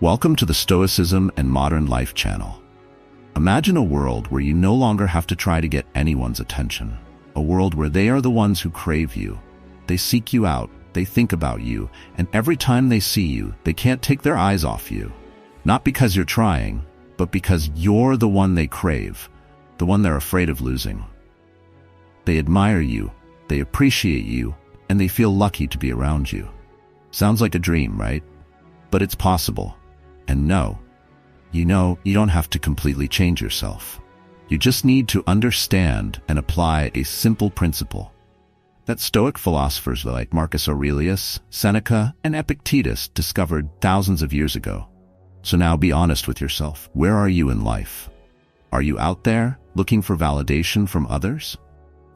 Welcome to the Stoicism and Modern Life channel. Imagine a world where you no longer have to try to get anyone's attention. A world where they are the ones who crave you. They seek you out, they think about you, and every time they see you, they can't take their eyes off you. Not because you're trying, but because you're the one they crave, the one they're afraid of losing. They admire you, they appreciate you, and they feel lucky to be around you. Sounds like a dream, right? But it's possible. And no, you don't have to completely change yourself. You just need to understand and apply a simple principle that Stoic philosophers like Marcus Aurelius, Seneca, and Epictetus discovered thousands of years ago. So now be honest with yourself. Where are you in life? Are you out there looking for validation from others?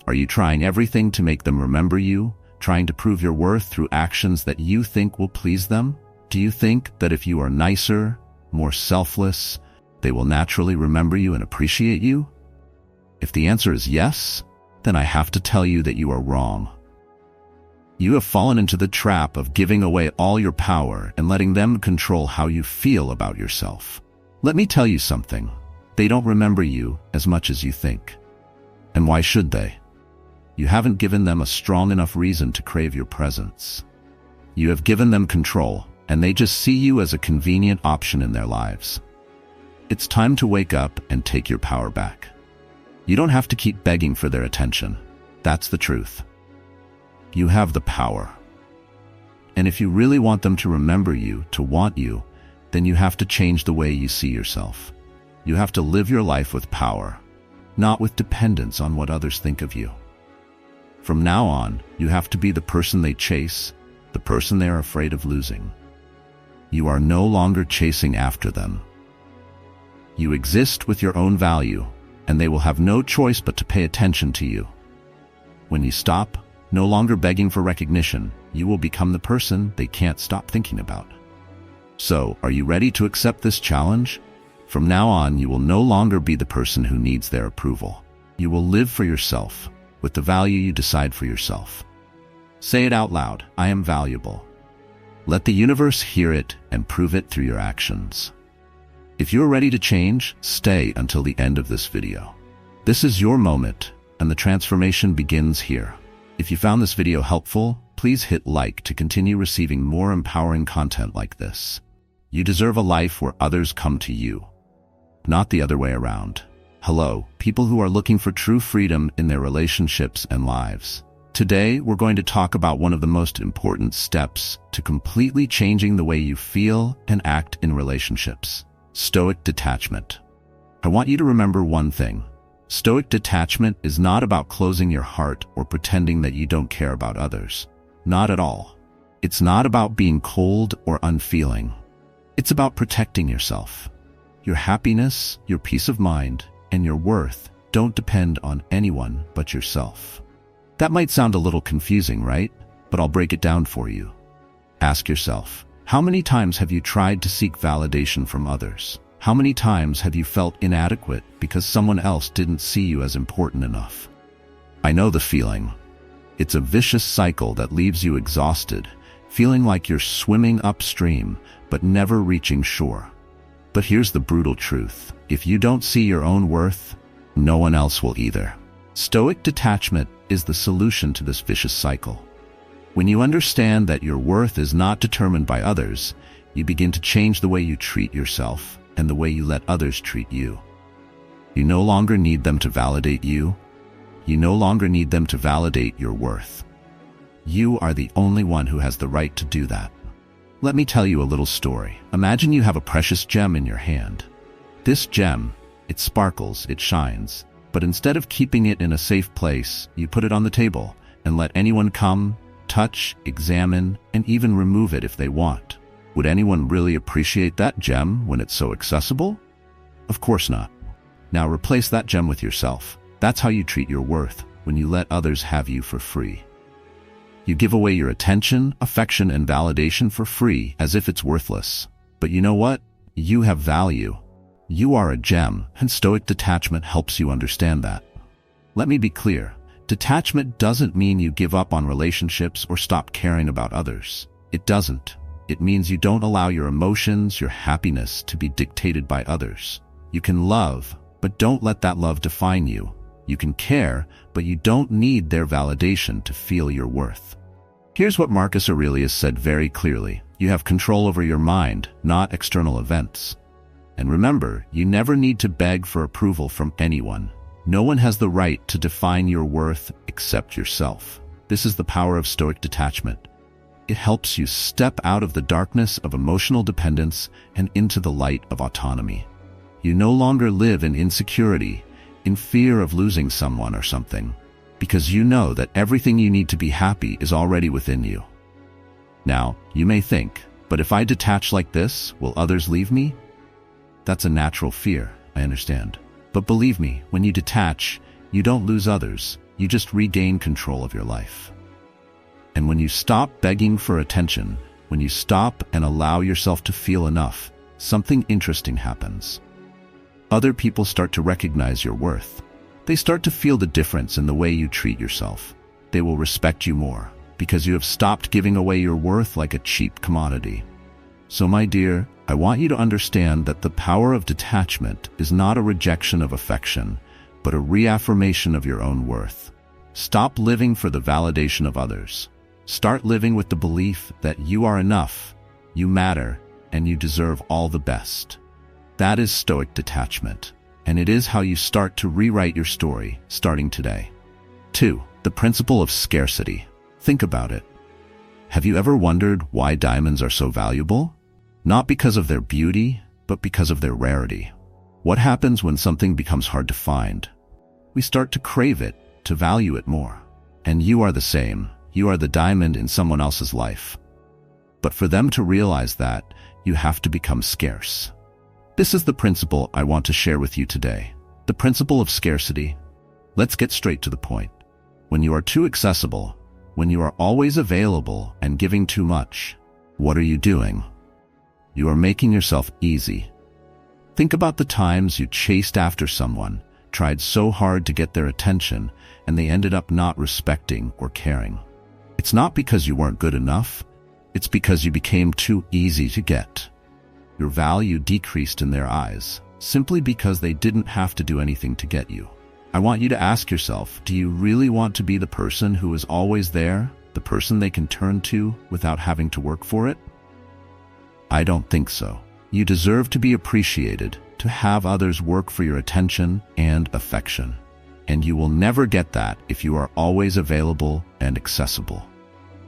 Are you trying everything to make them remember you, trying to prove your worth through actions that you think will please them? Do you think that if you are nicer, more selfless, they will naturally remember you and appreciate you? If the answer is yes, then I have to tell you that you are wrong. You have fallen into the trap of giving away all your power and letting them control how you feel about yourself. Let me tell you something. They don't remember you as much as you think. And why should they? You haven't given them a strong enough reason to crave your presence. You have given them control, and they just see you as a convenient option in their lives. It's time to wake up and take your power back. You don't have to keep begging for their attention. That's the truth. You have the power. And if you really want them to remember you, to want you, then you have to change the way you see yourself. You have to live your life with power, not with dependence on what others think of you. From now on, you have to be the person they chase, the person they are afraid of losing. You are no longer chasing after them. You exist with your own value, and they will have no choice but to pay attention to you. When you stop, no longer begging for recognition, you will become the person they can't stop thinking about. So, are you ready to accept this challenge? From now on, you will no longer be the person who needs their approval. You will live for yourself, with the value you decide for yourself. Say it out loud, I am valuable. Let the universe hear it and prove it through your actions. If you're ready to change, stay until the end of this video. This is your moment, and the transformation begins here. If you found this video helpful, please hit like to continue receiving more empowering content like this. You deserve a life where others come to you, not the other way around. Hello, people who are looking for true freedom in their relationships and lives. Today, we're going to talk about one of the most important steps to completely changing the way you feel and act in relationships: Stoic detachment. I want you to remember one thing. Stoic detachment is not about closing your heart or pretending that you don't care about others. Not at all. It's not about being cold or unfeeling. It's about protecting yourself. Your happiness, your peace of mind, and your worth don't depend on anyone but yourself. That might sound a little confusing, right? But I'll break it down for you. Ask yourself, how many times have you tried to seek validation from others? How many times have you felt inadequate because someone else didn't see you as important enough? I know the feeling. It's a vicious cycle that leaves you exhausted, feeling like you're swimming upstream, but never reaching shore. But here's the brutal truth. If you don't see your own worth, no one else will either. Stoic detachment is the solution to this vicious cycle. When you understand that your worth is not determined by others, you begin to change the way you treat yourself and the way you let others treat you. You no longer need them to validate you. You no longer need them to validate your worth. You are the only one who has the right to do that. Let me tell you a little story. Imagine you have a precious gem in your hand. This gem, it sparkles, it shines, but instead of keeping it in a safe place, you put it on the table and let anyone come, touch, examine, and even remove it if they want. Would anyone really appreciate that gem when it's so accessible? Of course not. Now replace that gem with yourself. That's how you treat your worth when you let others have you for free. You give away your attention, affection, and validation for free as if it's worthless. But you know what? You have value. You are a gem, and Stoic detachment helps you understand that. Let me be clear. Detachment doesn't mean you give up on relationships or stop caring about others. It doesn't. It means you don't allow your emotions, your happiness to be dictated by others. You can love, but don't let that love define you. You can care, but you don't need their validation to feel your worth. Here's what Marcus Aurelius said very clearly. You have control over your mind, not external events. And remember, you never need to beg for approval from anyone. No one has the right to define your worth except yourself. This is the power of Stoic detachment. It helps you step out of the darkness of emotional dependence and into the light of autonomy. You no longer live in insecurity, in fear of losing someone or something, because you know that everything you need to be happy is already within you. Now, you may think, but if I detach like this, will others leave me? That's a natural fear, I understand. But believe me, when you detach, you don't lose others, you just regain control of your life. And when you stop begging for attention, when you stop and allow yourself to feel enough, something interesting happens. Other people start to recognize your worth. They start to feel the difference in the way you treat yourself. They will respect you more, because you have stopped giving away your worth like a cheap commodity. So my dear, I want you to understand that the power of detachment is not a rejection of affection, but a reaffirmation of your own worth. Stop living for the validation of others. Start living with the belief that you are enough, you matter, and you deserve all the best. That is Stoic detachment, and it is how you start to rewrite your story, starting today. 2. The principle of scarcity. Think about it. Have you ever wondered why diamonds are so valuable? Not because of their beauty, but because of their rarity. What happens when something becomes hard to find? We start to crave it, to value it more. And you are the same. You are the diamond in someone else's life. But for them to realize that, you have to become scarce. This is the principle I want to share with you today. The principle of scarcity. Let's get straight to the point. When you are too accessible, when you are always available and giving too much, what are you doing? You are making yourself easy. Think about the times you chased after someone, tried so hard to get their attention, and they ended up not respecting or caring. It's not because you weren't good enough. It's because you became too easy to get. Your value decreased in their eyes, simply because they didn't have to do anything to get you. I want you to ask yourself, do you really want to be the person who is always there, the person they can turn to without having to work for it? I don't think so. You deserve to be appreciated, to have others work for your attention and affection. And you will never get that if you are always available and accessible.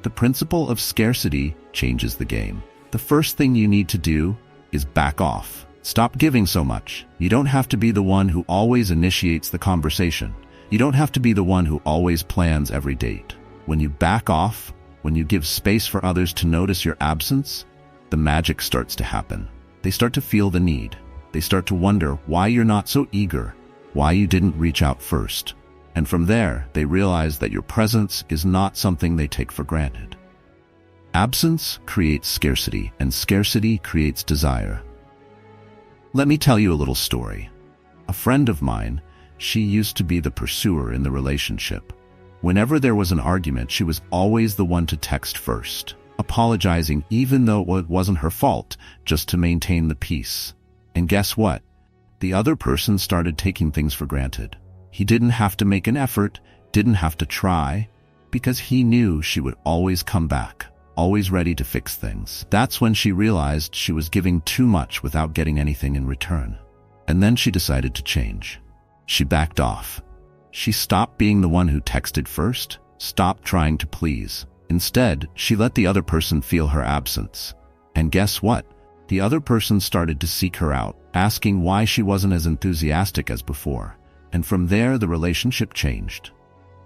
The principle of scarcity changes the game. The first thing you need to do is back off. Stop giving so much. You don't have to be the one who always initiates the conversation. You don't have to be the one who always plans every date. When you back off, when you give space for others to notice your absence, the magic starts to happen. They start to feel the need. They start to wonder why you're not so eager, why you didn't reach out first. And from there, they realize that your presence is not something they take for granted. Absence creates scarcity, and scarcity creates desire. Let me tell you a little story. A friend of mine, she used to be the pursuer in the relationship. Whenever there was an argument, she was always the one to text first, apologizing even though it wasn't her fault, just to maintain the peace. And guess what? The other person started taking things for granted. He didn't have to make an effort, didn't have to try, because he knew she would always come back, always ready to fix things. That's when she realized she was giving too much without getting anything in return. And then she decided to change. She backed off. She stopped being the one who texted first, stopped trying to please. Instead, she let the other person feel her absence. And guess what? The other person started to seek her out, asking why she wasn't as enthusiastic as before. And from there, the relationship changed.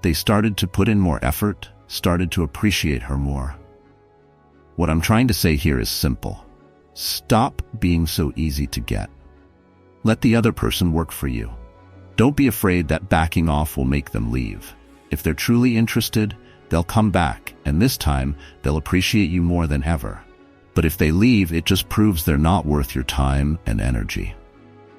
They started to put in more effort, started to appreciate her more. What I'm trying to say here is simple. Stop being so easy to get. Let the other person work for you. Don't be afraid that backing off will make them leave. If they're truly interested, they'll come back, and this time, they'll appreciate you more than ever. But if they leave, it just proves they're not worth your time and energy.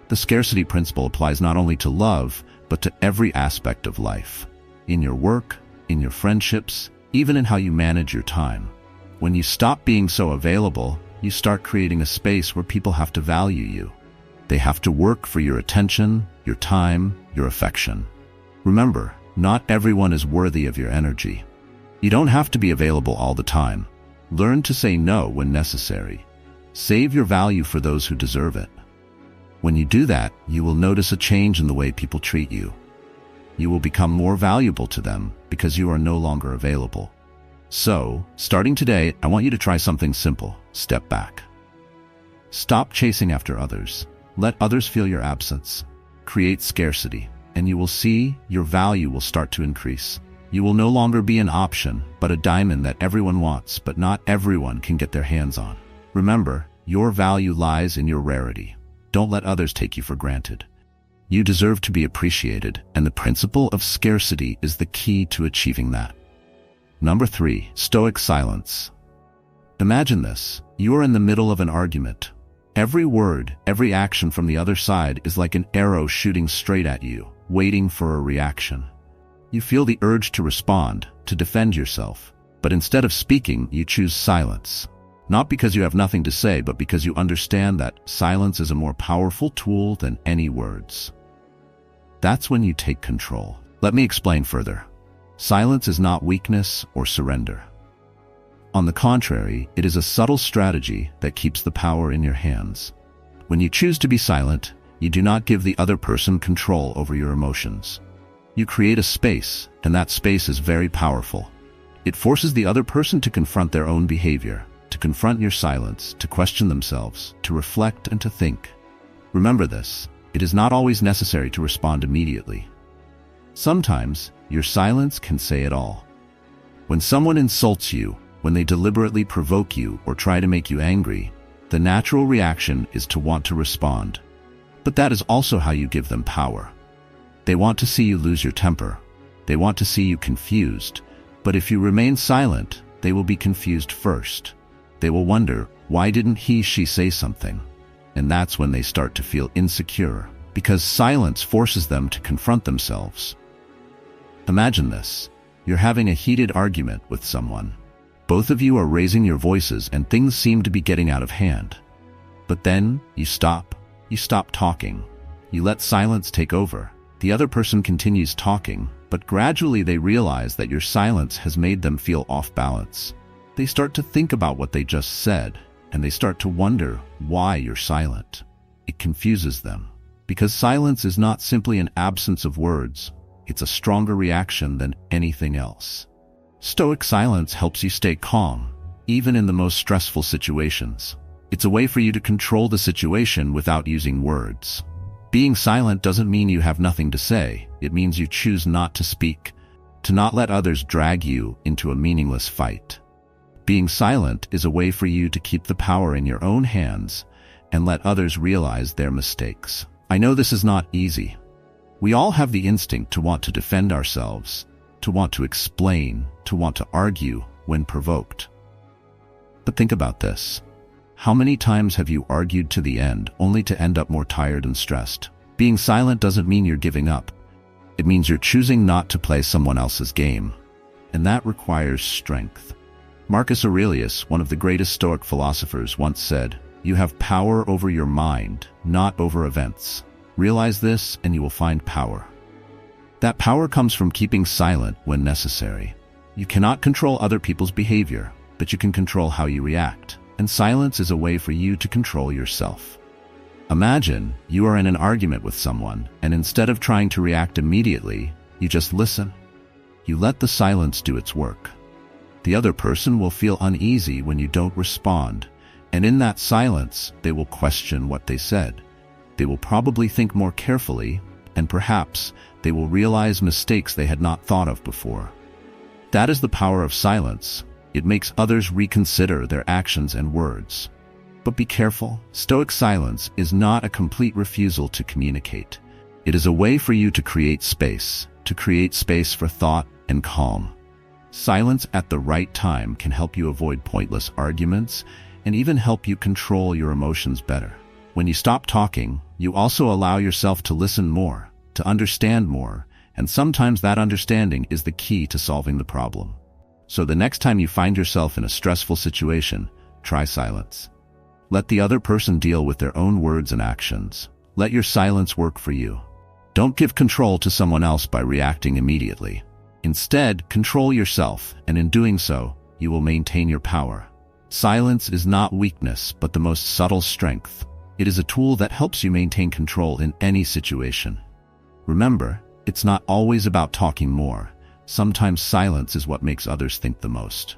The scarcity principle applies not only to love, but to every aspect of life. In your work, in your friendships, even in how you manage your time. When you stop being so available, you start creating a space where people have to value you. They have to work for your attention, your time, your affection. Remember, not everyone is worthy of your energy. You don't have to be available all the time. Learn to say no when necessary. Save your value for those who deserve it. When you do that, you will notice a change in the way people treat you. You will become more valuable to them because you are no longer available. So, starting today, I want you to try something simple. Step back. Stop chasing after others. Let others feel your absence. Create scarcity, and you will see your value will start to increase. You will no longer be an option, but a diamond that everyone wants, but not everyone can get their hands on. Remember, your value lies in your rarity. Don't let others take you for granted. You deserve to be appreciated, and the principle of scarcity is the key to achieving that. Number 3, Stoic silence. Imagine this. You are in the middle of an argument. Every word, every action from the other side is like an arrow shooting straight at you, waiting for a reaction. You feel the urge to respond, to defend yourself, but instead of speaking, you choose silence. Not because you have nothing to say, but because you understand that silence is a more powerful tool than any words. That's when you take control. Let me explain further. Silence is not weakness or surrender. On the contrary, it is a subtle strategy that keeps the power in your hands. When you choose to be silent, you do not give the other person control over your emotions. You create a space, and that space is very powerful. It forces the other person to confront their own behavior, to confront your silence, to question themselves, to reflect and to think. Remember this, it is not always necessary to respond immediately. Sometimes, your silence can say it all. When someone insults you, when they deliberately provoke you or try to make you angry, the natural reaction is to want to respond. But that is also how you give them power. They want to see you lose your temper. They want to see you confused. But if you remain silent, they will be confused first. They will wonder, why didn't she say something? And that's when they start to feel insecure, because silence forces them to confront themselves. Imagine this. You're having a heated argument with someone. Both of you are raising your voices and things seem to be getting out of hand. But then, you stop. You stop talking. You let silence take over. The other person continues talking, but gradually they realize that your silence has made them feel off balance. They start to think about what they just said, and they start to wonder why you're silent. It confuses them, because silence is not simply an absence of words. It's a stronger reaction than anything else. Stoic silence helps you stay calm, even in the most stressful situations. It's a way for you to control the situation without using words. Being silent doesn't mean you have nothing to say. It means you choose not to speak, to not let others drag you into a meaningless fight. Being silent is a way for you to keep the power in your own hands and let others realize their mistakes. I know this is not easy. We all have the instinct to want to defend ourselves, to want to explain, to want to argue when provoked. But think about this. How many times have you argued to the end only to end up more tired and stressed? Being silent doesn't mean you're giving up. It means you're choosing not to play someone else's game. And that requires strength. Marcus Aurelius, one of the greatest Stoic philosophers, once said, "You have power over your mind, not over events. Realize this and you will find power." That power comes from keeping silent when necessary. You cannot control other people's behavior, but you can control how you react. And silence is a way for you to control yourself. Imagine you are in an argument with someone, and instead of trying to react immediately, you just listen. You let the silence do its work. The other person will feel uneasy when you don't respond, and in that silence, they will question what they said. They will probably think more carefully, and perhaps they will realize mistakes they had not thought of before. That is the power of silence. It makes others reconsider their actions and words. But be careful. Stoic silence is not a complete refusal to communicate. It is a way for you to create space for thought and calm. Silence at the right time can help you avoid pointless arguments and even help you control your emotions better. When you stop talking, you also allow yourself to listen more, to understand more, and sometimes that understanding is the key to solving the problem. So the next time you find yourself in a stressful situation, try silence. Let the other person deal with their own words and actions. Let your silence work for you. Don't give control to someone else by reacting immediately. Instead, control yourself, and in doing so, you will maintain your power. Silence is not weakness, but the most subtle strength. It is a tool that helps you maintain control in any situation. Remember, it's not always about talking more. Sometimes silence is what makes others think the most.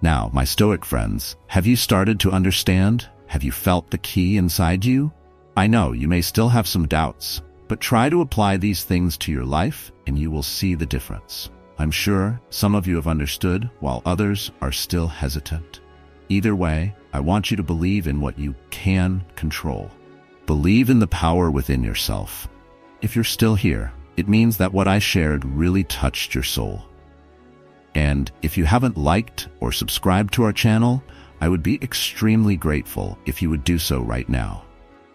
Now, my Stoic friends, have you started to understand? Have you felt the key inside you? I know you may still have some doubts, but try to apply these things to your life and you will see the difference. I'm sure some of you have understood while others are still hesitant. Either way, I want you to believe in what you can control. Believe in the power within yourself. If you're still here, it means that what I shared really touched your soul. And if you haven't liked or subscribed to our channel, I would be extremely grateful if you would do so right now.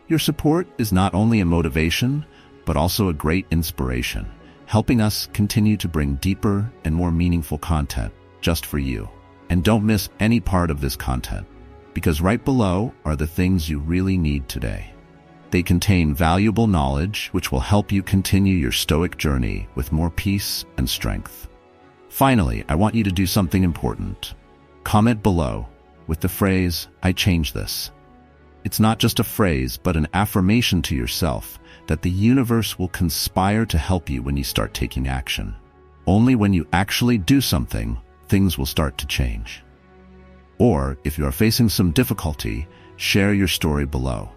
Your support is not only a motivation, but also a great inspiration, helping us continue to bring deeper and more meaningful content just for you. And don't miss any part of this content, because right below are the things you really need today. They contain valuable knowledge which will help you continue your Stoic journey with more peace and strength. Finally, I want you to do something important. Comment below with the phrase, "I changed this." It's not just a phrase, but an affirmation to yourself that the universe will conspire to help you when you start taking action. Only when you actually do something, things will start to change. Or, if you are facing some difficulty, share your story below.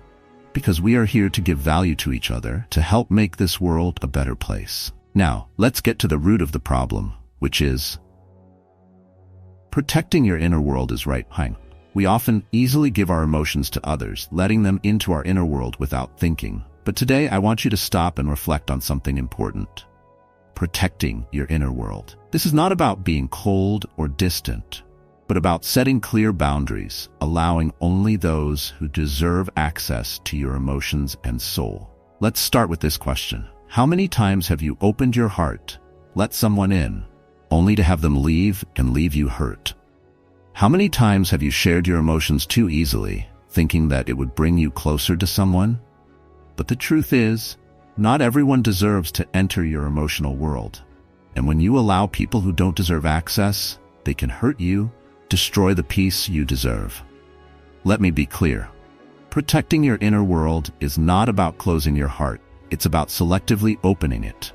Because we are here to give value to each other to help make this world a better place. Now, let's get to the root of the problem, which is protecting your inner world is right. We often easily give our emotions to others, letting them into our inner world without thinking. But today, I want you to stop and reflect on something important. Protecting your inner world. This is not about being cold or distant, but about setting clear boundaries, allowing only those who deserve access to your emotions and soul. Let's start with this question. How many times have you opened your heart, let someone in, only to have them leave and leave you hurt? How many times have you shared your emotions too easily, thinking that it would bring you closer to someone? But the truth is, not everyone deserves to enter your emotional world. And when you allow people who don't deserve access, they can hurt you, destroy the peace you deserve. Let me be clear. Protecting your inner world is not about closing your heart. It's about selectively opening it.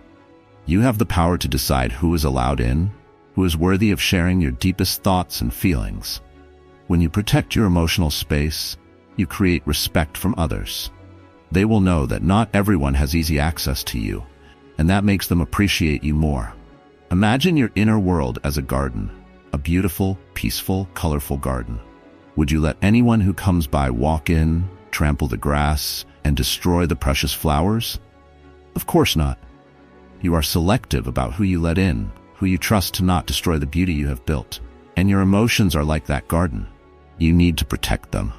You have the power to decide who is allowed in, who is worthy of sharing your deepest thoughts and feelings. When you protect your emotional space, you create respect from others. They will know that not everyone has easy access to you, and that makes them appreciate you more. Imagine your inner world as a garden. A beautiful, peaceful, colorful garden. Would you let anyone who comes by walk in, trample the grass, and destroy the precious flowers? Of course not. You are selective about who you let in, who you trust to not destroy the beauty you have built. And your emotions are like that garden. You need to protect them.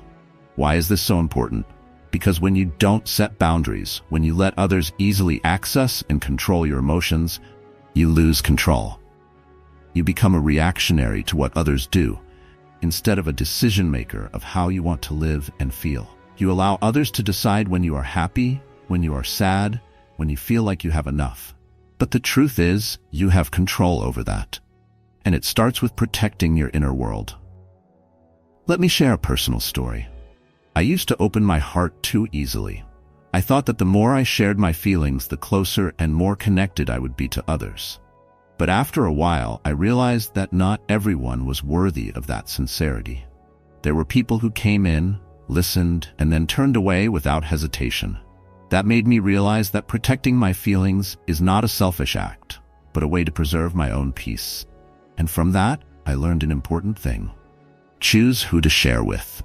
Why is this so important? Because when you don't set boundaries, when you let others easily access and control your emotions, you lose control. You become a reactionary to what others do, instead of a decision maker of how you want to live and feel. You allow others to decide when you are happy, when you are sad, when you feel like you have enough. But the truth is, you have control over that. And it starts with protecting your inner world. Let me share a personal story. I used to open my heart too easily. I thought that the more I shared my feelings, the closer and more connected I would be to others. But after a while, I realized that not everyone was worthy of that sincerity. There were people who came in, listened, and then turned away without hesitation. That made me realize that protecting my feelings is not a selfish act, but a way to preserve my own peace. And from that, I learned an important thing. Choose who to share with.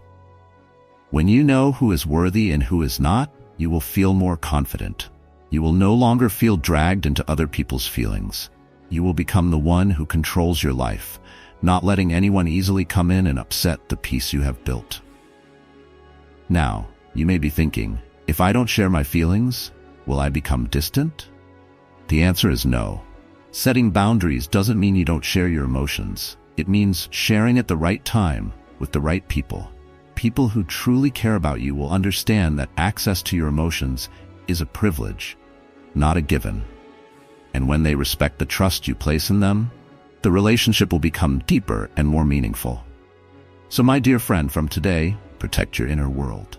When you know who is worthy and who is not, you will feel more confident. You will no longer feel dragged into other people's feelings. You will become the one who controls your life, not letting anyone easily come in and upset the peace you have built. Now, you may be thinking, if I don't share my feelings, will I become distant? The answer is no. Setting boundaries doesn't mean you don't share your emotions. It means sharing at the right time with the right people. People who truly care about you will understand that access to your emotions is a privilege, not a given. And when they respect the trust you place in them, the relationship will become deeper and more meaningful. So my dear friend, from today, protect your inner world.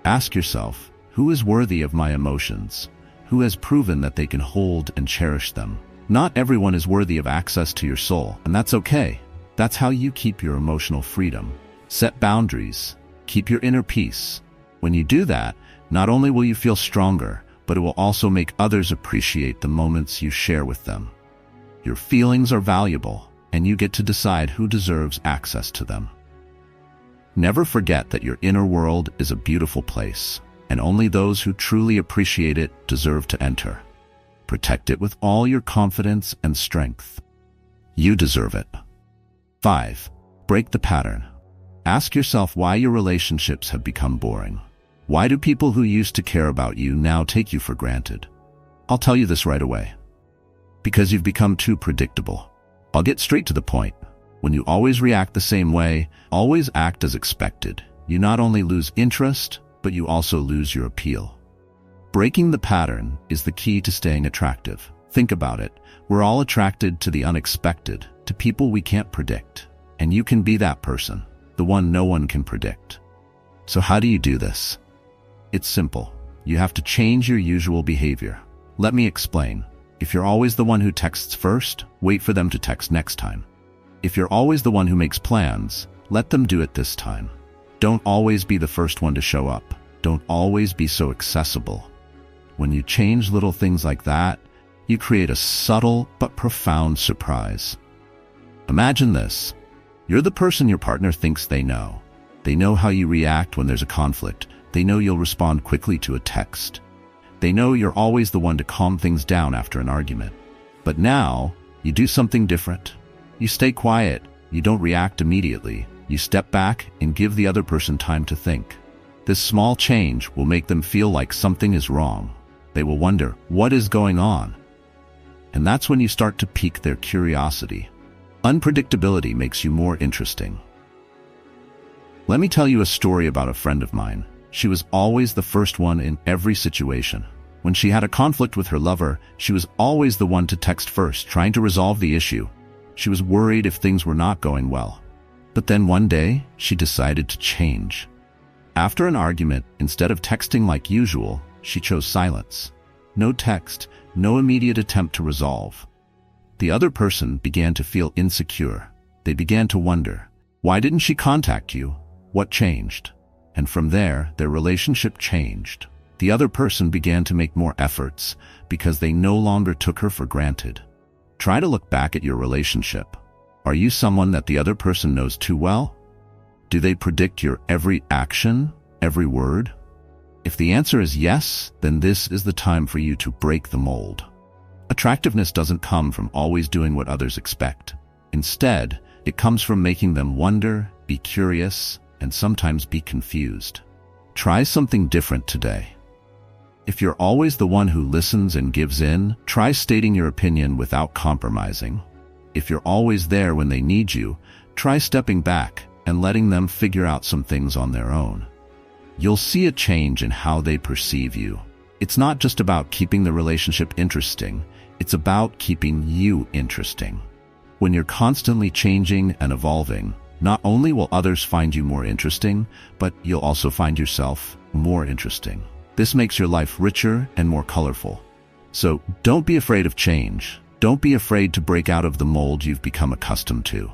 Ask yourself, who is worthy of my emotions? Who has proven that they can hold and cherish them? Not everyone is worthy of access to your soul, and that's okay. That's how you keep your emotional freedom. Set boundaries. Keep your inner peace. When you do that, not only will you feel stronger, but it will also make others appreciate the moments you share with them. Your feelings are valuable, and you get to decide who deserves access to them. Never forget that your inner world is a beautiful place, and only those who truly appreciate it deserve to enter. Protect it with all your confidence and strength. You deserve it. 5. Break the pattern. Ask yourself why your relationships have become boring. Why do people who used to care about you now take you for granted? I'll tell you this right away. Because you've become too predictable. I'll get straight to the point. When you always react the same way, always act as expected, you not only lose interest, but you also lose your appeal. Breaking the pattern is the key to staying attractive. Think about it. We're all attracted to the unexpected, to people we can't predict. And you can be that person, the one no one can predict. So how do you do this? It's simple. You have to change your usual behavior. Let me explain. If you're always the one who texts first, wait for them to text next time. If you're always the one who makes plans, let them do it this time. Don't always be the first one to show up. Don't always be so accessible. When you change little things like that, you create a subtle but profound surprise. Imagine this. You're the person your partner thinks they know. They know how you react when there's a conflict. They know you'll respond quickly to a text. They know you're always the one to calm things down after an argument. But now, you do something different. You stay quiet. You don't react immediately. You step back and give the other person time to think. This small change will make them feel like something is wrong. They will wonder, what is going on? And that's when you start to pique their curiosity. Unpredictability makes you more interesting. Let me tell you a story about a friend of mine. She was always the first one in every situation. When she had a conflict with her lover, she was always the one to text first, trying to resolve the issue. She was worried if things were not going well. But then one day, she decided to change. After an argument, instead of texting like usual, she chose silence. No text, no immediate attempt to resolve. The other person began to feel insecure. They began to wonder, why didn't she contact you? What changed? And from there, their relationship changed. The other person began to make more efforts because they no longer took her for granted. Try to look back at your relationship. Are you someone that the other person knows too well? Do they predict your every action, every word? If the answer is yes, then this is the time for you to break the mold. Attractiveness doesn't come from always doing what others expect. Instead, it comes from making them wonder, be curious, and sometimes be confused. Try something different today. If you're always the one who listens and gives in, try stating your opinion without compromising. If you're always there when they need you, try stepping back and letting them figure out some things on their own. You'll see a change in how they perceive you. It's not just about keeping the relationship interesting, it's about keeping you interesting. When you're constantly changing and evolving, not only will others find you more interesting, but you'll also find yourself more interesting. This makes your life richer and more colorful. So don't be afraid of change. Don't be afraid to break out of the mold you've become accustomed to.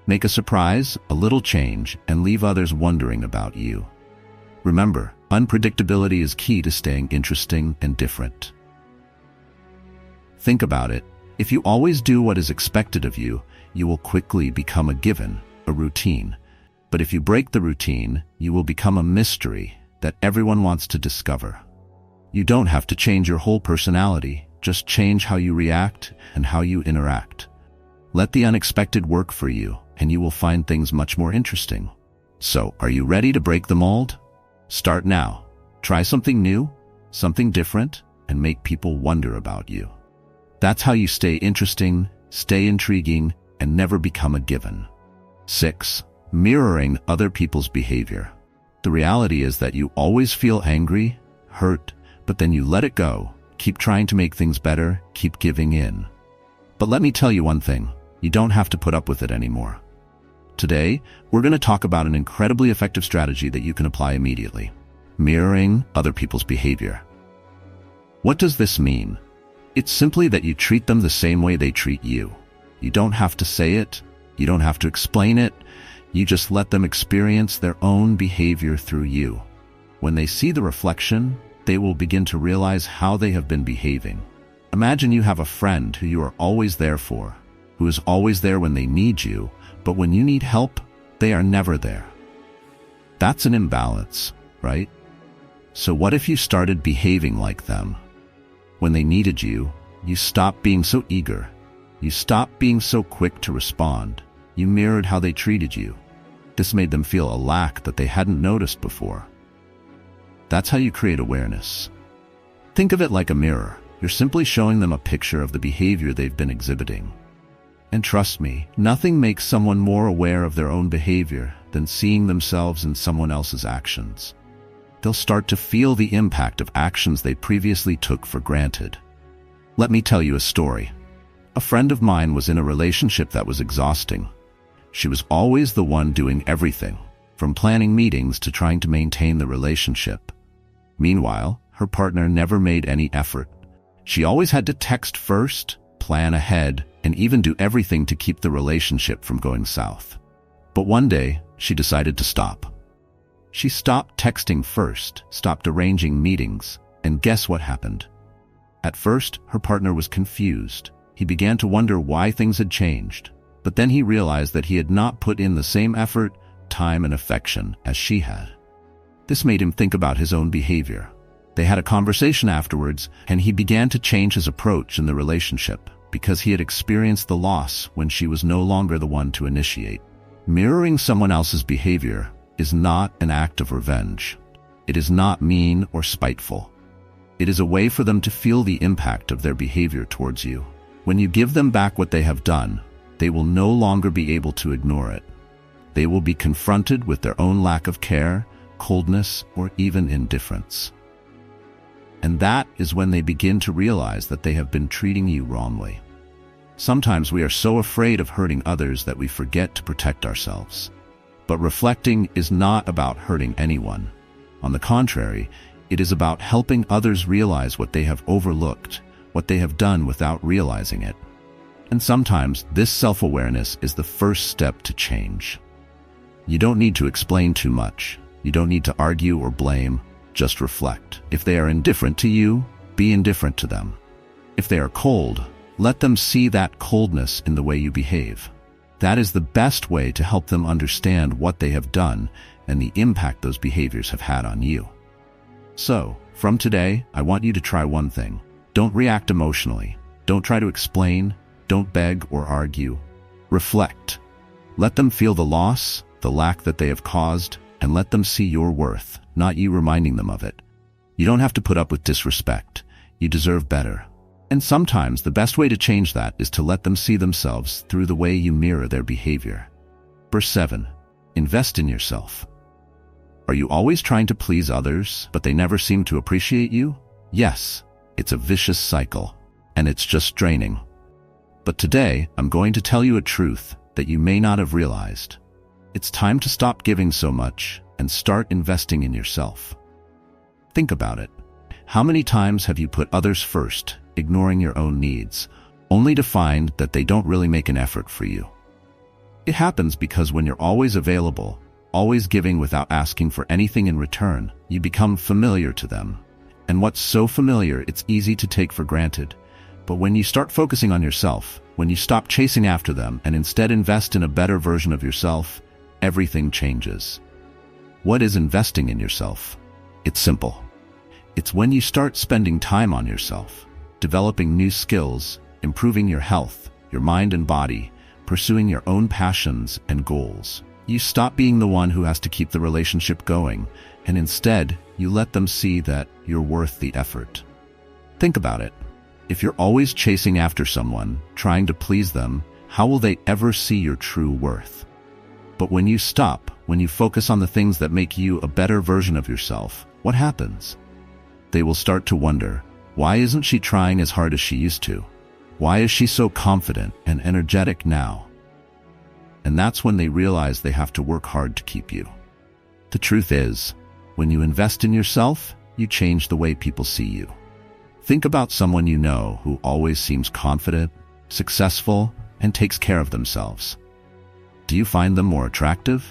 Make a surprise, a little change, and leave others wondering about you. Remember, unpredictability is key to staying interesting and different. Think about it. If you always do what is expected of you, you will quickly become a given, a routine. But if you break the routine, you will become a mystery that everyone wants to discover. You don't have to change your whole personality, just change how you react and how you interact. Let the unexpected work for you, and you will find things much more interesting. So, are you ready to break the mold? Start now. Try something new, something different, and make people wonder about you. That's how you stay interesting, stay intriguing, and never become a given. 6. Mirroring other people's behavior. The reality is that you always feel angry, hurt, but then you let it go. Keep trying to make things better, keep giving in. But let me tell you one thing, you don't have to put up with it anymore. Today, we're going to talk about an incredibly effective strategy that you can apply immediately. Mirroring other people's behavior. What does this mean? It's simply that you treat them the same way they treat you. You don't have to say it, you don't have to explain it, you just let them experience their own behavior through you. When they see the reflection, they will begin to realize how they have been behaving. Imagine you have a friend who you are always there for, who is always there when they need you, but when you need help, they are never there. That's an imbalance, right? So what if you started behaving like them? When they needed you, you stopped being so eager. You stopped being so quick to respond. You mirrored how they treated you. This made them feel a lack that they hadn't noticed before. That's how you create awareness. Think of it like a mirror. You're simply showing them a picture of the behavior they've been exhibiting. And trust me, nothing makes someone more aware of their own behavior than seeing themselves in someone else's actions. They'll start to feel the impact of actions they previously took for granted. Let me tell you a story. A friend of mine was in a relationship that was exhausting. She was always the one doing everything, from planning meetings to trying to maintain the relationship. Meanwhile, her partner never made any effort. She always had to text first, plan ahead, and even do everything to keep the relationship from going south. But one day, she decided to stop. She stopped texting first, stopped arranging meetings, and guess what happened? At first, her partner was confused. He began to wonder why things had changed. But then he realized that he had not put in the same effort, time, and affection as she had. This made him think about his own behavior. They had a conversation afterwards, and he began to change his approach in the relationship because he had experienced the loss when she was no longer the one to initiate. Mirroring someone else's behavior is not an act of revenge. It is not mean or spiteful. It is a way for them to feel the impact of their behavior towards you. When you give them back what they have done, they will no longer be able to ignore it. They will be confronted with their own lack of care, coldness, or even indifference. And that is when they begin to realize that they have been treating you wrongly. Sometimes we are so afraid of hurting others that we forget to protect ourselves. But reflecting is not about hurting anyone. On the contrary, it is about helping others realize what they have overlooked, what they have done without realizing it. And sometimes this self-awareness is the first step to change. You don't need to explain too much. You don't need to argue or blame. Just reflect. If they are indifferent to you, be indifferent to them. If they are cold, let them see that coldness in the way you behave. That is the best way to help them understand what they have done and the impact those behaviors have had on you. So, from today, I want you to try one thing. Don't react emotionally. Don't try to explain. Don't beg or argue. Reflect. Let them feel the loss, the lack that they have caused, and let them see your worth, not you reminding them of it. You don't have to put up with disrespect. You deserve better. And sometimes the best way to change that is to let them see themselves through the way you mirror their behavior. Verse 7. Invest in yourself. Are you always trying to please others, but they never seem to appreciate you? Yes, it's a vicious cycle, and it's just draining. But today, I'm going to tell you a truth that you may not have realized. It's time to stop giving so much and start investing in yourself. Think about it. How many times have you put others first, ignoring your own needs, only to find that they don't really make an effort for you? It happens because when you're always available, always giving without asking for anything in return, you become familiar to them. And what's so familiar, it's easy to take for granted. But when you start focusing on yourself, when you stop chasing after them and instead invest in a better version of yourself, everything changes. What is investing in yourself? It's simple. It's when you start spending time on yourself, developing new skills, improving your health, your mind and body, pursuing your own passions and goals. You stop being the one who has to keep the relationship going, and instead, you let them see that you're worth the effort. Think about it. If you're always chasing after someone, trying to please them, how will they ever see your true worth? But when you stop, when you focus on the things that make you a better version of yourself, what happens? They will start to wonder, why isn't she trying as hard as she used to? Why is she so confident and energetic now? And that's when they realize they have to work hard to keep you. The truth is, when you invest in yourself, you change the way people see you. Think about someone you know who always seems confident, successful, and takes care of themselves. Do you find them more attractive?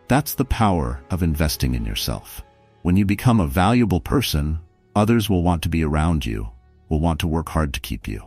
That's the power of investing in yourself. When you become a valuable person, others will want to be around you, will want to work hard to keep you.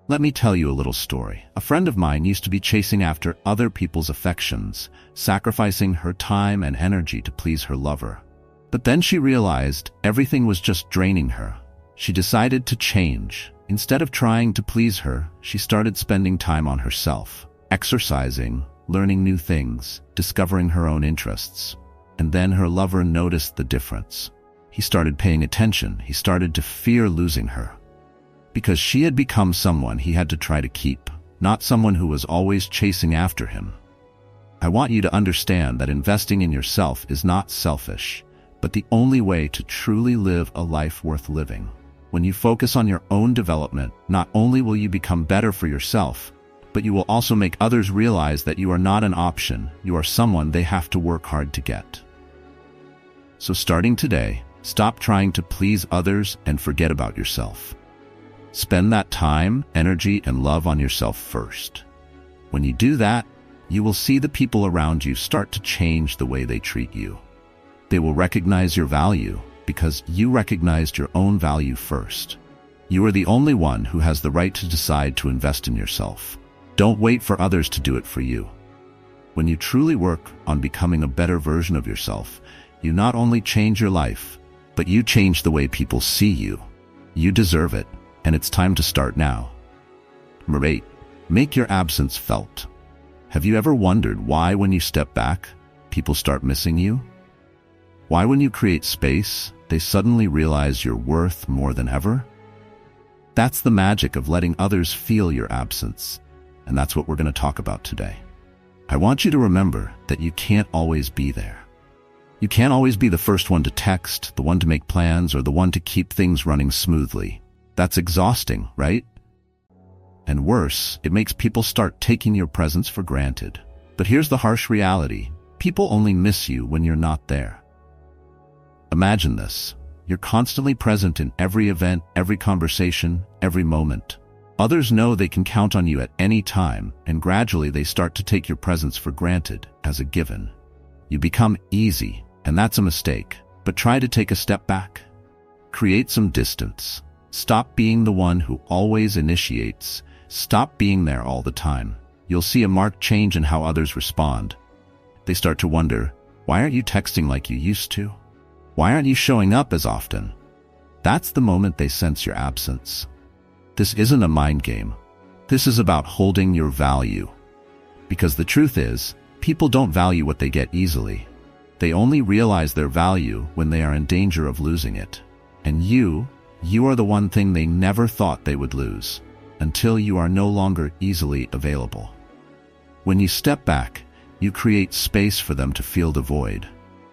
Let me tell you a little story. A friend of mine used to be chasing after other people's affections, sacrificing her time and energy to please her lover. But then she realized everything was just draining her. She decided to change. Instead of trying to please her, she started spending time on herself, exercising, learning new things, discovering her own interests. And then her lover noticed the difference. He started paying attention. He started to fear losing her. Because she had become someone he had to try to keep, not someone who was always chasing after him. I want you to understand that investing in yourself is not selfish, but the only way to truly live a life worth living. When you focus on your own development, not only will you become better for yourself, but you will also make others realize that you are not an option, you are someone they have to work hard to get. So starting today, stop trying to please others and forget about yourself. Spend that time, energy, and love on yourself first. When you do that, you will see the people around you start to change the way they treat you. They will recognize your value because you recognized your own value first. You are the only one who has the right to decide to invest in yourself. Don't wait for others to do it for you. When you truly work on becoming a better version of yourself, you not only change your life, but you change the way people see you. You deserve it. And it's time to start now. Number 8, make your absence felt. Have you ever wondered why when you step back, people start missing you? Why when you create space, they suddenly realize your worth more than ever? That's the magic of letting others feel your absence, and that's what we're going to talk about today. I want you to remember that you can't always be there. You can't always be the first one to text, the one to make plans, or the one to keep things running smoothly. That's exhausting, right? And worse, it makes people start taking your presence for granted. But here's the harsh reality. People only miss you when you're not there. Imagine this. You're constantly present in every event, every conversation, every moment. Others know they can count on you at any time, and gradually they start to take your presence for granted as a given. You become easy, and that's a mistake. But try to take a step back. Create some distance. Stop being the one who always initiates. Stop being there all the time. You'll see a marked change in how others respond. They start to wonder, why aren't you texting like you used to? Why aren't you showing up as often? That's the moment they sense your absence. This isn't a mind game. This is about holding your value. Because the truth is, people don't value what they get easily. They only realize their value when they are in danger of losing it. And you are the one thing they never thought they would lose, until you are no longer easily available. When you step back, you create space for them to feel the void.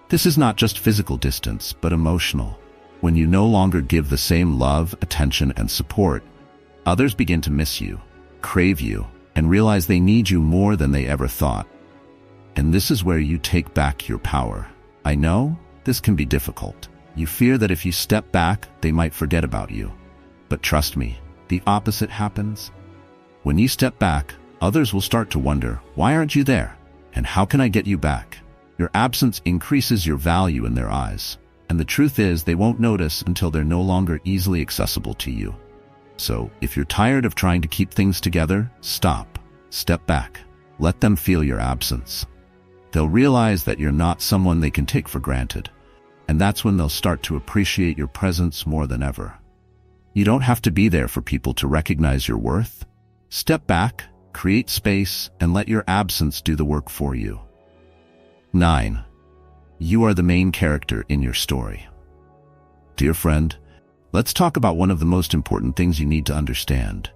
This is not just physical distance, but emotional. When you no longer give the same love, attention, and support, others begin to miss you, crave you, and realize they need you more than they ever thought. And this is where you take back your power. I know this can be difficult. You fear that if you step back, they might forget about you. But trust me, the opposite happens. When you step back, others will start to wonder, why aren't you there? And how can I get you back? Your absence increases your value in their eyes. And the truth is, they won't notice until they're no longer easily accessible to you. So, if you're tired of trying to keep things together, stop. Step back. Let them feel your absence. They'll realize that you're not someone they can take for granted. And that's when they'll start to appreciate your presence more than ever. You don't have to be there for people to recognize your worth. Step back, create space, and let your absence do the work for you. 9. You are the main character in your story. Dear friend, let's talk about one of the most important things you need to understand.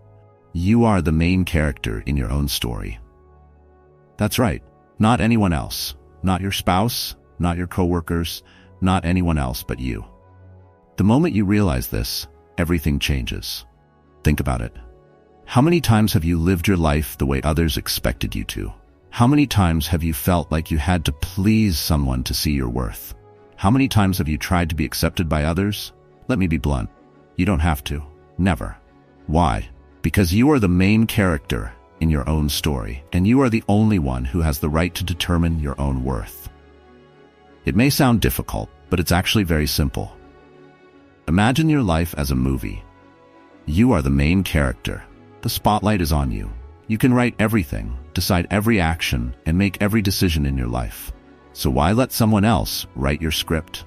You are the main character in your own story. That's right, not anyone else, not your spouse, not your coworkers, not anyone else but you. The moment you realize this, everything changes. Think about it. How many times have you lived your life the way others expected you to? How many times have you felt like you had to please someone to see your worth? How many times have you tried to be accepted by others? Let me be blunt. You don't have to. Never. Why? Because you are the main character in your own story, and you are the only one who has the right to determine your own worth. It may sound difficult, but it's actually very simple. Imagine your life as a movie. You are the main character. The spotlight is on you. You can write everything, decide every action, and make every decision in your life. So why let someone else write your script?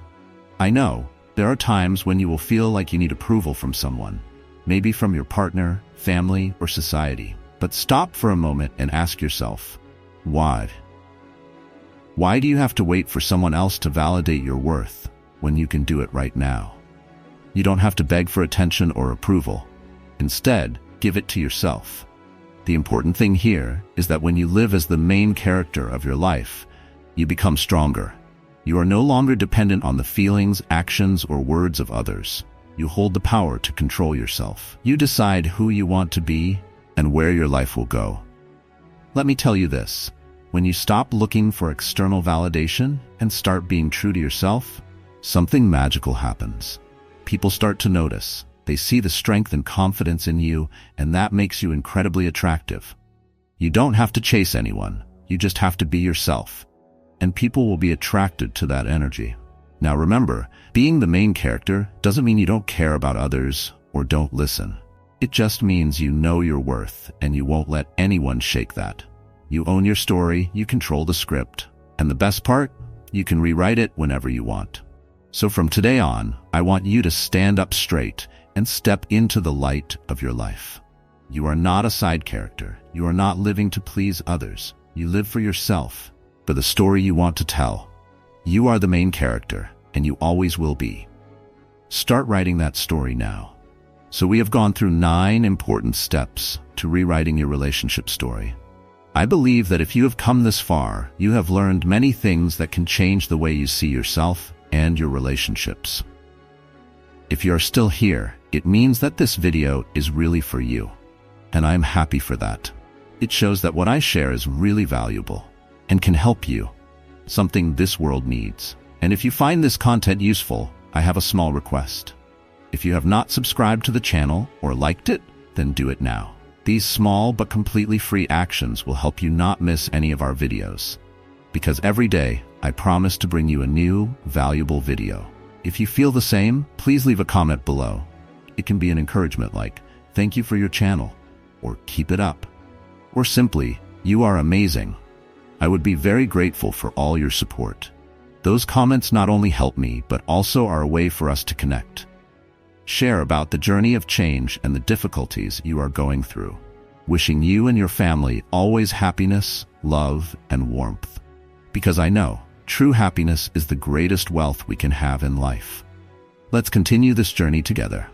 I know, there are times when you will feel like you need approval from someone, maybe from your partner, family, or society. But stop for a moment and ask yourself, why? Why do you have to wait for someone else to validate your worth when you can do it right now? You don't have to beg for attention or approval. Instead, give it to yourself. The important thing here is that when you live as the main character of your life, you become stronger. You are no longer dependent on the feelings, actions, or words of others. You hold the power to control yourself. You decide who you want to be and where your life will go. Let me tell you this. When you stop looking for external validation and start being true to yourself, something magical happens. People start to notice. They see the strength and confidence in you, and that makes you incredibly attractive. You don't have to chase anyone. You just have to be yourself. And people will be attracted to that energy. Now remember, being the main character doesn't mean you don't care about others or don't listen. It just means you know your worth, and you won't let anyone shake that. You own your story, you control the script, and the best part, you can rewrite it whenever you want. So from today on, I want you to stand up straight and step into the light of your life. You are not a side character. You are not living to please others. You live for yourself, for the story you want to tell. You are the main character, and you always will be. Start writing that story now. So we have gone through 9 important steps to rewriting your relationship story. I believe that if you have come this far, you have learned many things that can change the way you see yourself and your relationships. If you are still here, it means that this video is really for you, and I'm happy for that. It shows that what I share is really valuable and can help you, something this world needs. And if you find this content useful, I have a small request. If you have not subscribed to the channel or liked it, then do it now. These small but completely free actions will help you not miss any of our videos. Because every day, I promise to bring you a new, valuable video. If you feel the same, please leave a comment below. It can be an encouragement like, "Thank you for your channel," or "Keep it up," or simply, "You are amazing." I would be very grateful for all your support. Those comments not only help me, but also are a way for us to connect. Share about the journey of change and the difficulties you are going through. Wishing you and your family always happiness, love, and warmth. Because I know, true happiness is the greatest wealth we can have in life. Let's continue this journey together.